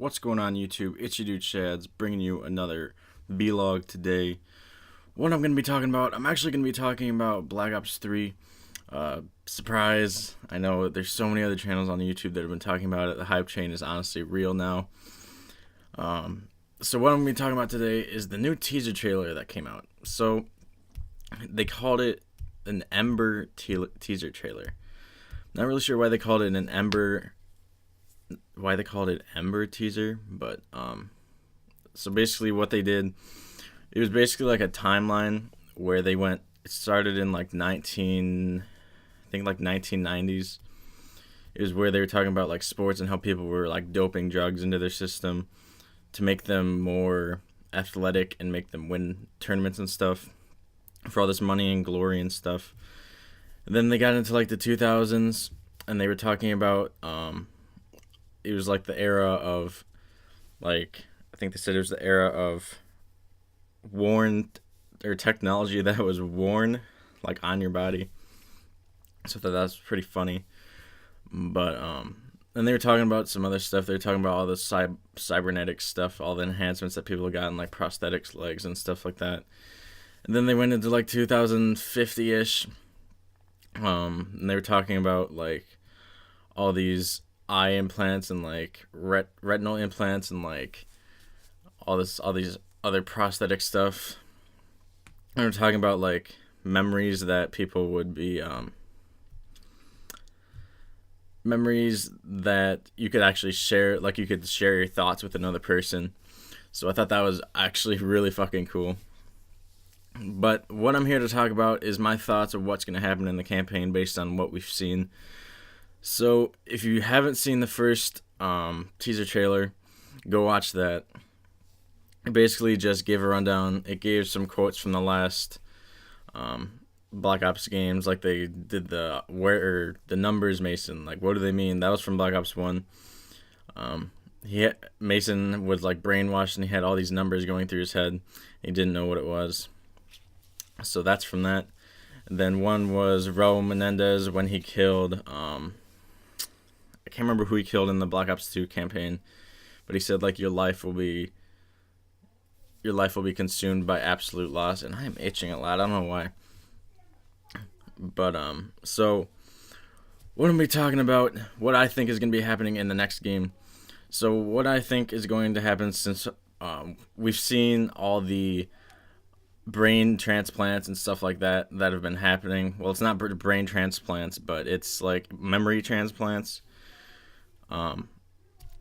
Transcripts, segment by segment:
What's going on YouTube? It's your dude Shads bringing you another vlog today. What I'm going to be talking about, I'm actually going to be talking about Black Ops 3. Surprise, I know there's so many other channels on YouTube that have been talking about it. The hype chain is honestly real now. So what I'm going to be talking about today is the new teaser trailer that came out. So they called it an Ember teaser trailer. Not really sure why they called it Ember teaser, but so basically what they did, it was basically like a timeline where they went. It started in like 1990s. It was where they were talking about like sports and how people were like doping drugs into their system to make them more athletic and make them win tournaments and stuff for all this money and glory and stuff. And then they got into like the 2000s and they were talking about it was like the era of, like, I think they said it was the era of worn, or technology that was worn like on your body. So I thought that was pretty funny. But and they were talking about some other stuff. They were talking about all the cybernetic stuff, all the enhancements that people have gotten, like prosthetics legs and stuff like that. And then they went into like 2050-ish. And they were talking about like all these eye implants and like retinal implants and like all these other prosthetic stuff. And we're talking about like memories that people would be memories that you could actually share, like you could share your thoughts with another person. So I thought that was actually really fucking cool. But what I'm here to talk about is my thoughts of what's going to happen in the campaign based on what we've seen. So if you haven't seen the first teaser trailer, go watch that. It basically just gave a rundown. It gave some quotes from the last Black Ops games, like they did the numbers, Mason. Like, what do they mean? That was from Black Ops 1. Mason was like brainwashed and he had all these numbers going through his head. He didn't know what it was. So that's from that. And then one was Raul Menendez when he killed I can't remember who he killed in the Black Ops 2 campaign, but he said like your life will be consumed by absolute loss, and I am itching a lot. I don't know why. But so what am we talking about? What I think is going to be happening in the next game. So what I think is going to happen, since we've seen all the brain transplants and stuff like that have been happening. Well, it's not brain transplants, but it's like memory transplants.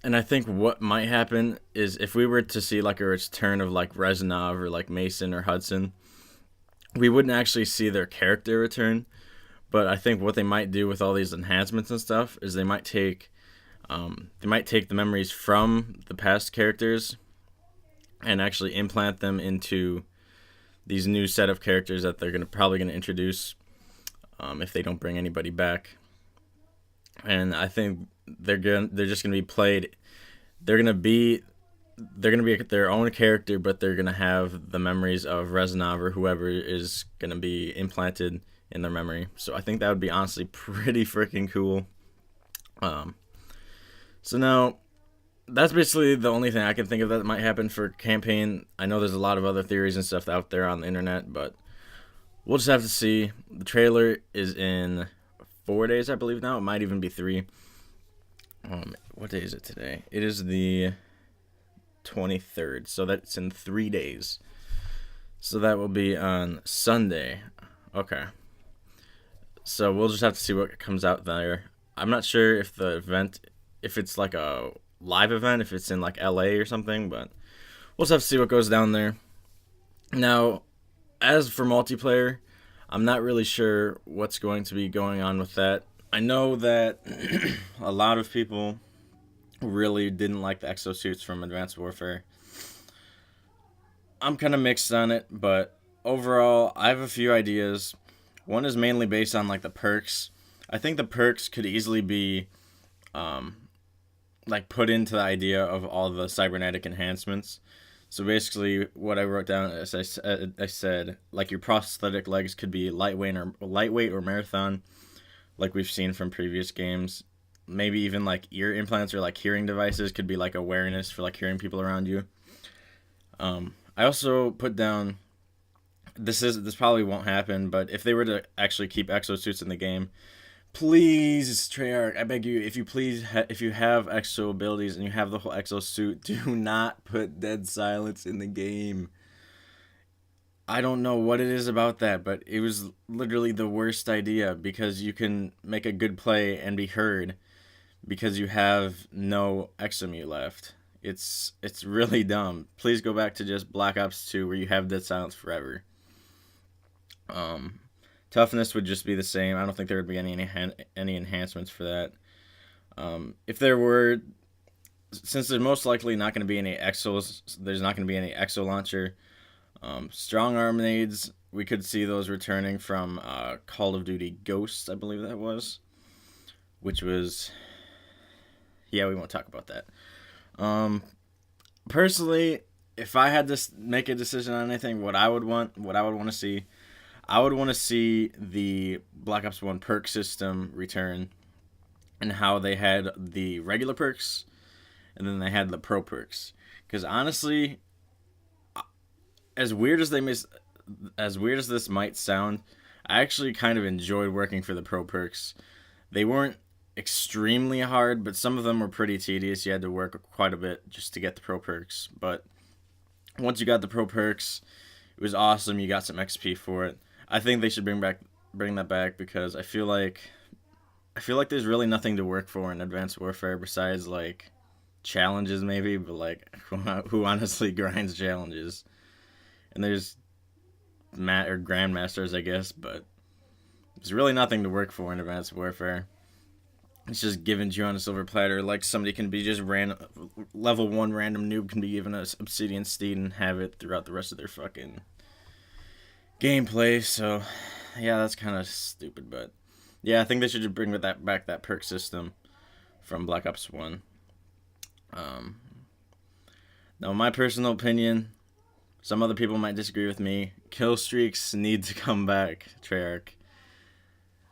And I think what might happen is if we were to see like a return of like Rezanov or like Mason or Hudson, we wouldn't actually see their character return. But I think what they might do with all these enhancements and stuff is they might take the memories from the past characters and actually implant them into these new set of characters that they're probably gonna introduce if they don't bring anybody back. And I think they're just gonna be played. They're gonna be their own character, but they're gonna have the memories of Rezanov or whoever is gonna be implanted in their memory. So I think that would be honestly pretty freaking cool. So now that's basically the only thing I can think of that might happen for campaign. I know there's a lot of other theories and stuff out there on the internet, but we'll just have to see. The trailer is in 4 days, I believe now. It might even be 3. What day is it today? It is the 23rd, so that's in 3 days. So that will be on Sunday. Okay. So we'll just have to see what comes out there. I'm not sure if the event, if it's like a live event, if it's in like LA or something, but we'll just have to see what goes down there. Now, as for multiplayer, I'm not really sure what's going to be going on with that. I know that a lot of people really didn't like the exosuits from Advanced Warfare. I'm kind of mixed on it, but overall, I have a few ideas. One is mainly based on like the perks. I think the perks could easily be like put into the idea of all the cybernetic enhancements. So basically, what I wrote down is I said like your prosthetic legs could be lightweight or marathon, like we've seen from previous games. maybe even like ear implants or like hearing devices could be like awareness for like hearing people around you. I also put down this probably won't happen, but if they were to actually keep exosuits in the game, please, Treyarch, I beg you, if you have exo abilities and you have the whole exosuit, do not put dead silence in the game. I don't know what it is about that, but it was literally the worst idea, because you can make a good play and be heard because you have no exomute left. It's really dumb. Please go back to just Black Ops 2 where you have dead silence forever. Toughness would just be the same. I don't think there would be any enhancements for that. If there were, since there's most likely not going to be any exos, there's not going to be any exo launcher. Strong arm nades, we could see those returning from Call of Duty Ghosts, I believe that was. Which was, yeah, we won't talk about that. Personally, if I had to make a decision on anything, what I would want to see, I would want to see the Black Ops 1 perk system return, and how they had the regular perks and then they had the pro perks. Because honestly, as weird as this might sound, I actually kind of enjoyed working for the pro perks. They weren't extremely hard, but some of them were pretty tedious. You had to work quite a bit just to get the pro perks. But once you got the pro perks, it was awesome. You got some XP for it. I think they should bring that back, because I feel like there's really nothing to work for in Advanced Warfare besides like challenges maybe, but like who honestly grinds challenges? And there's Grandmasters, I guess, but there's really nothing to work for in Advanced Warfare. It's just given to you on a silver platter. Like, somebody can be just level 1 random noob can be given an Obsidian Steed and have it throughout the rest of their fucking gameplay. So, yeah, that's kind of stupid, but yeah, I think they should just bring back that perk system from Black Ops 1. Now, my personal opinion, some other people might disagree with me. Kill streaks need to come back, Treyarch.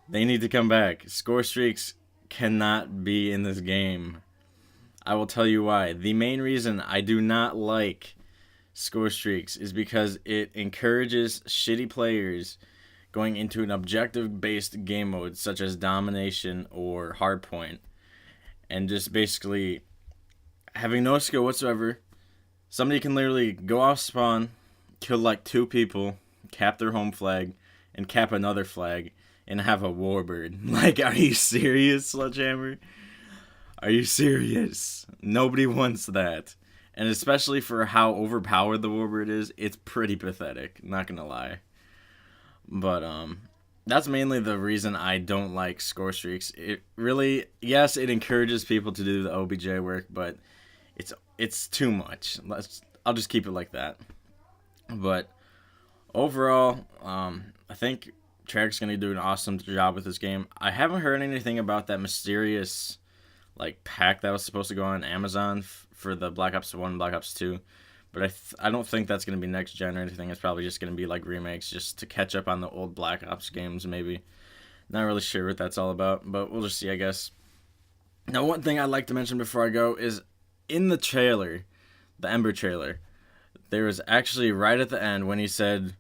They need to come back. Score streaks cannot be in this game. I will tell you why. The main reason I do not like score streaks is because it encourages shitty players going into an objective-based game mode such as domination or hardpoint, and just basically having no skill whatsoever. Somebody can literally go off spawn, kill like 2 people, cap their home flag, and cap another flag, and have a warbird. Like, are you serious, Sledgehammer? Are you serious? Nobody wants that. And especially for how overpowered the warbird is, it's pretty pathetic, not gonna lie. But that's mainly the reason I don't like score streaks. It really, yes, it encourages people to do the OBJ work, but it's too much. I'll just keep it like that. But overall, I think Treyarch's gonna do an awesome job with this game. I haven't heard anything about that mysterious like pack that was supposed to go on Amazon for the Black Ops 1 and Black Ops 2. But I don't think that's going to be next gen or anything. It's probably just going to be like remakes just to catch up on the old Black Ops games maybe. Not really sure what that's all about, but we'll just see, I guess. Now, one thing I'd like to mention before I go is in the trailer, the Ember trailer, there was actually right at the end when he said,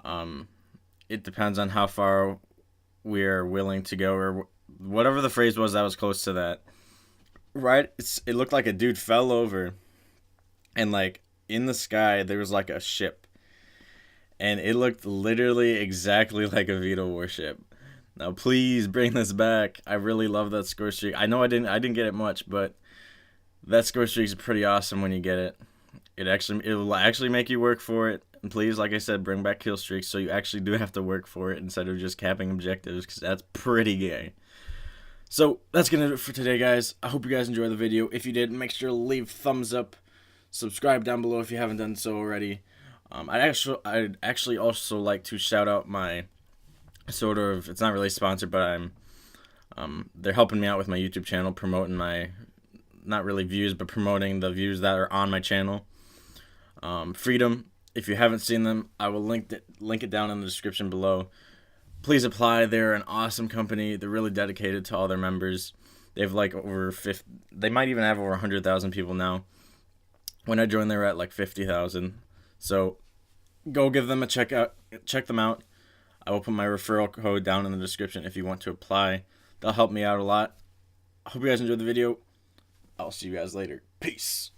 it depends on how far we're willing to go, or whatever the phrase was that was close to that. Right? It looked like a dude fell over, and like in the sky there was like a ship, and it looked literally exactly like a Vito warship. Now please bring this back. I really love that score streak. I know I didn't get it much, but that score streak is pretty awesome when you get it. It will actually make you work for it. And please, like I said, bring back kill streaks so you actually do have to work for it instead of just capping objectives, because that's pretty gay. So that's going to do it for today, guys. I hope you guys enjoyed the video. If you did, make sure to leave thumbs up. Subscribe down below if you haven't done so already. I'd actually also like to shout out my sort of, it's not really sponsored, but they're helping me out with my YouTube channel, promoting my, not really views, but promoting the views that are on my channel. Freedom, if you haven't seen them, I will link it down in the description below. Please apply. They're an awesome company. They're really dedicated to all their members. They have like over 50. They might even have over 100,000 people now. When I joined, they were at like 50,000. So go give them a check out. Check them out. I will put my referral code down in the description if you want to apply. They'll help me out a lot. I hope you guys enjoyed the video. I'll see you guys later. Peace.